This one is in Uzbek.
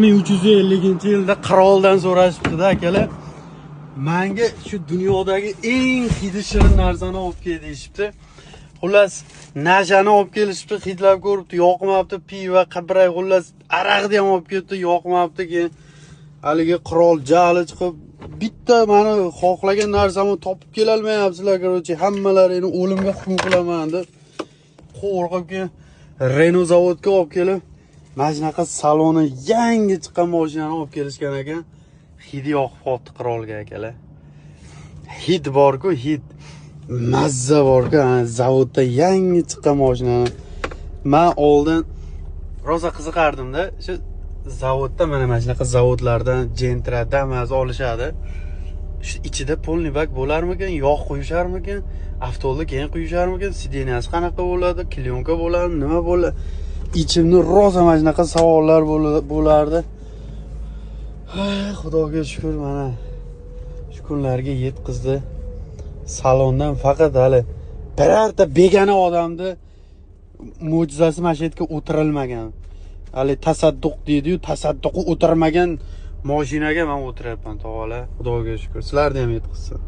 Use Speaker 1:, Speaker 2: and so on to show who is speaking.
Speaker 1: 1350-yilda qiroldan so'rashibdi-da akalar. Menga shu dunyodagi eng hidi shirin narsani olib kel deyishibdi. Xullas, najani olib kelishibdi, hidlab ko'ribdi, yoqmabdi, piva, qibray, xullas, araqni ham olib kelibdi, yoqmabdi. Keyin haligi qirol jahli chiqib, bitta meni xohlagan narsamni topib kela olmayapsizlar, короче, hammalarini o'limga hukm qilaman deb qo'rqib keyin Renault zavodga olib kelib, mana shunaqa saloni yangi chiqqan mashinani olib kelishgan ekan. Hidi yoqib qolibdi qirolga akalar. Hid bor-ku, hid. Mazza bor-ku, zavodda yangi chiqqan mashinani. Men oldin rosa qiziqardim-da, shu zavodda mana shunaqa zavodlardan Gentra, Damas olishadi. Shu ichida polni bak bo'larmikan, yog' quyisharmikan, avtolni keyin quyisharmikan, sideniyasi qanaqa bo'ladi, klyonka bo'ladimi, nima bo'ladi? İçimde rosa mana shunaqa savollar bo'lardi. Xudoga shukr, mana shu kunlarga yetkazdi. Salondan faqat hali birorta begona odamni mo'jizasi mana shu yerga o'tirilmagan. Hali tasadduq deydi-yu, tasadduqqa o'tirmagan mashinaga men o'tiryapman, tog'alar. Xudoga shukr. Sizlarni ham yetkazsin.